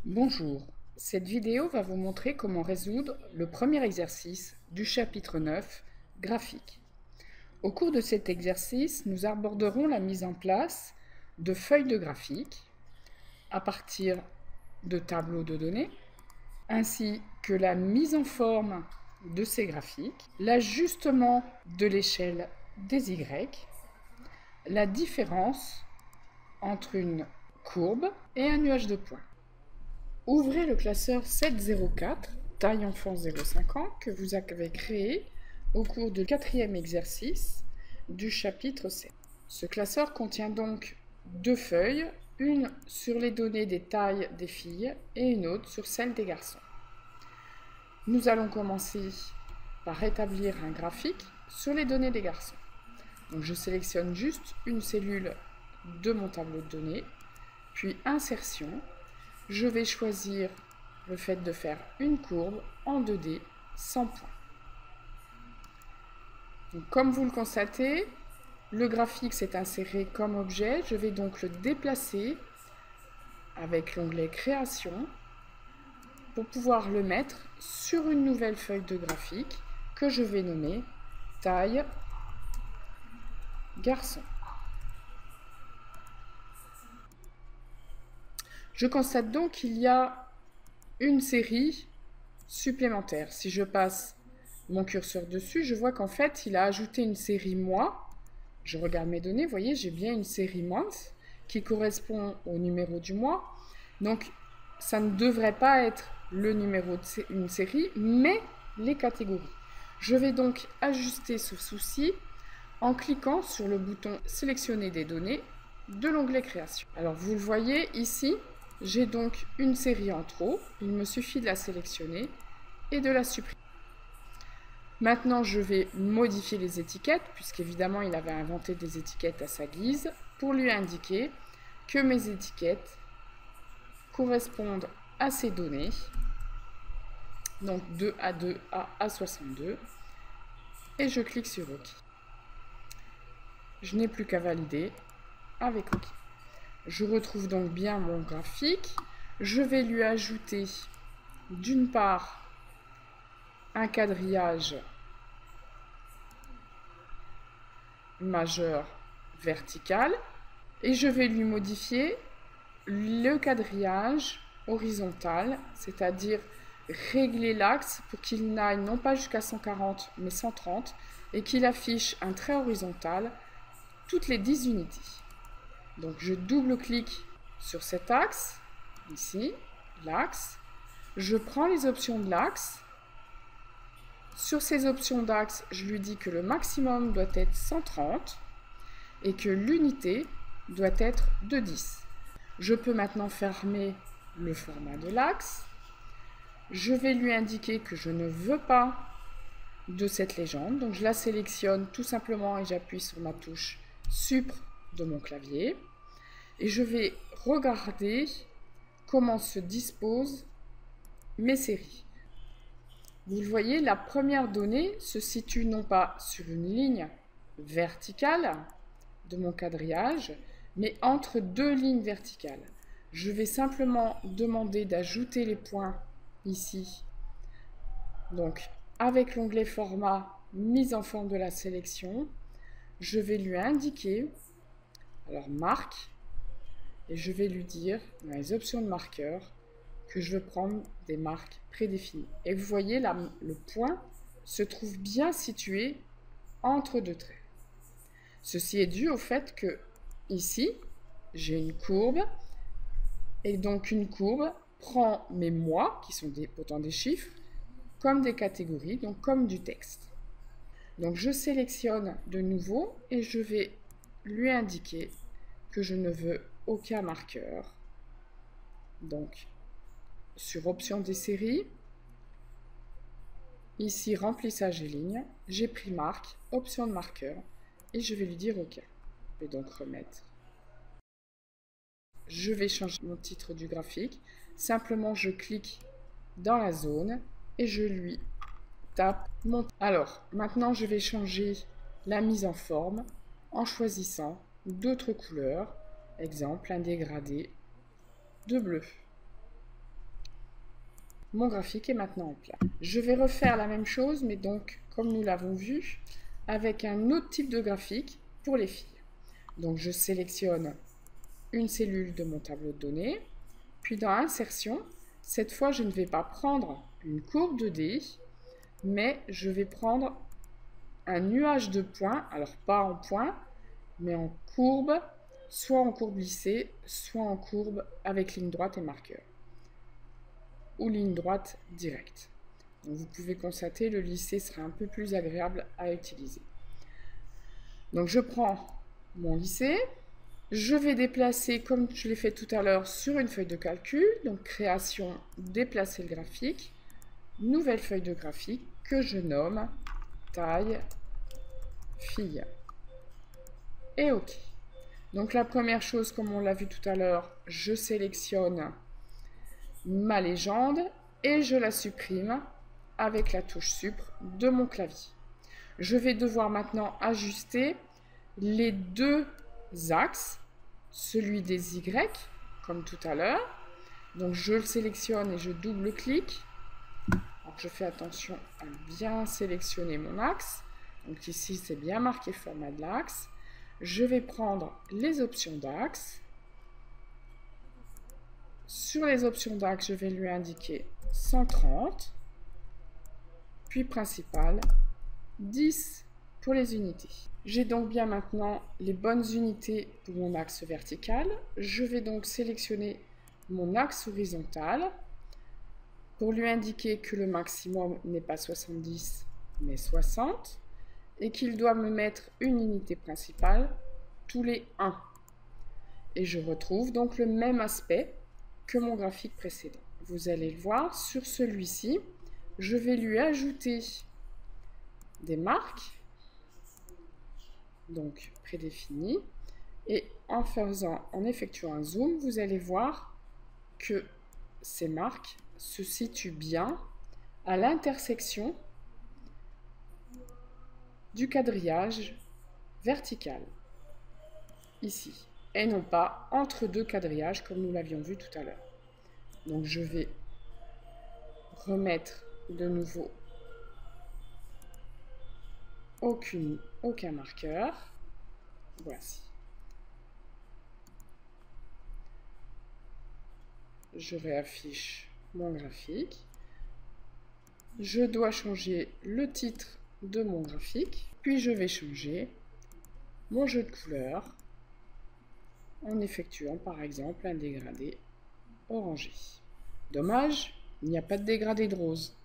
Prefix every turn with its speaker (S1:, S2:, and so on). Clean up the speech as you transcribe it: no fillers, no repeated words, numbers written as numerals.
S1: Bonjour, cette vidéo va vous montrer comment résoudre le premier exercice du chapitre 9, graphique. Au cours de cet exercice, nous aborderons la mise en place de feuilles de graphique à partir de tableaux de données, ainsi que la mise en forme de ces graphiques, l'ajustement de l'échelle des Y, la différence entre une courbe et un nuage de points. Ouvrez le classeur 704, taille enfant 0,5 ans, que vous avez créé au cours du 4e exercice du chapitre 7. Ce classeur contient donc deux feuilles, une sur les données des tailles des filles et une autre sur celles des garçons. Nous allons commencer par établir un graphique sur les données des garçons. Donc je sélectionne juste une cellule de mon tableau de données, puis insertion. Je vais choisir le fait de faire une courbe en 2D sans point. Donc, comme vous le constatez, le graphique s'est inséré comme objet. Je vais donc le déplacer avec l'onglet Création pour pouvoir le mettre sur une nouvelle feuille de graphique que je vais nommer Taille Garçon. Je constate donc qu'il y a une série supplémentaire. Si je passe mon curseur dessus, je vois qu'en fait, il a ajouté une série mois. Je regarde mes données, vous voyez, j'ai bien une série month qui correspond au numéro du mois. Donc, ça ne devrait pas être le numéro d'une série, mais les catégories. Je vais donc ajuster ce souci en cliquant sur le bouton Sélectionner des données de l'onglet Création. Alors, vous le voyez ici, j'ai donc une série en trop. Il me suffit de la sélectionner et de la supprimer. Maintenant, je vais modifier les étiquettes, puisqu'évidemment, il avait inventé des étiquettes à sa guise, pour lui indiquer que mes étiquettes correspondent à ces données. Donc 2A2 à A62. Et je clique sur OK. Je n'ai plus qu'à valider avec OK. Je retrouve donc bien mon graphique. Je vais lui ajouter d'une part un quadrillage majeur vertical et je vais lui modifier le quadrillage horizontal, c'est-à-dire régler l'axe pour qu'il n'aille non pas jusqu'à 140 mais 130 et qu'il affiche un trait horizontal toutes les 10 unités. Donc je double-clique sur cet axe, ici, l'axe. Je prends les options de l'axe. Sur ces options d'axe, je lui dis que le maximum doit être 130 et que l'unité doit être de 10. Je peux maintenant fermer le format de l'axe. Je vais lui indiquer que je ne veux pas de cette légende. Donc je la sélectionne tout simplement et j'appuie sur ma touche Supr de mon clavier. Et je vais regarder comment se disposent mes séries. Vous le voyez, la première donnée se situe non pas sur une ligne verticale de mon quadrillage, mais entre deux lignes verticales. Je vais simplement demander d'ajouter les points ici. Donc, avec l'onglet Format, mise en forme de la sélection, je vais lui indiquer, alors marque, et je vais lui dire, dans les options de marqueur, que je veux prendre des marques prédéfinies. Et vous voyez, là, le point se trouve bien situé entre deux traits. Ceci est dû au fait que, ici, j'ai une courbe, et donc une courbe prend mes mois, qui sont autant des chiffres, comme des catégories, donc comme du texte. Donc je sélectionne de nouveau et je vais lui indiquer que je ne veux aucun marqueur. Donc sur option des séries, ici remplissage et lignes, j'ai pris marque, option de marqueur et je vais lui dire OK. Je vais donc remettre. Je vais changer mon titre du graphique. Simplement je clique dans la zone et je lui tape mon... Alors maintenant je vais changer la mise en forme en choisissant d'autres couleurs. Exemple, un dégradé de bleu. Mon graphique est maintenant en place. Je vais refaire la même chose, mais donc, comme nous l'avons vu, avec un autre type de graphique pour les filles. Donc, je sélectionne une cellule de mon tableau de données, puis dans Insertion, cette fois, je ne vais pas prendre une courbe 2D, mais je vais prendre un nuage de points, alors pas en points, mais en courbe, soit en courbe lissée, soit en courbe avec ligne droite et marqueur, ou ligne droite directe. Donc vous pouvez constater, le lissé sera un peu plus agréable à utiliser. Donc je prends mon lissé, je vais déplacer, comme je l'ai fait tout à l'heure, sur une feuille de calcul, donc création, déplacer le graphique, nouvelle feuille de graphique que je nomme taille fille. Et OK. Donc la première chose, comme on l'a vu tout à l'heure, je sélectionne ma légende et je la supprime avec la touche Sup de mon clavier. Je vais devoir maintenant ajuster les deux axes, celui des Y, comme tout à l'heure. Donc je le sélectionne et je double-clique. Alors je fais attention à bien sélectionner mon axe. Donc ici c'est bien marqué format de l'axe. Je vais prendre les options d'axe. Sur les options d'axe, je vais lui indiquer 130, puis principal, 10 pour les unités. J'ai donc bien maintenant les bonnes unités pour mon axe vertical. Je vais donc sélectionner mon axe horizontal pour lui indiquer que le maximum n'est pas 70 mais 60 et qu'il doit me mettre une unité principale tous les 1. Et je retrouve donc le même aspect que mon graphique précédent. Vous allez le voir, sur celui-ci, je vais lui ajouter des marques, donc prédéfinies, et en effectuant un zoom, vous allez voir que ces marques se situent bien à l'intersection du quadrillage vertical, ici, et non pas entre deux quadrillages comme nous l'avions vu tout à l'heure. Donc je vais remettre de nouveau aucun marqueur. Voici. Je réaffiche mon graphique. Je dois changer le titre de mon graphique, puis je vais changer mon jeu de couleurs en effectuant par exemple un dégradé orangé. Dommage, il n'y a pas de dégradé de rose.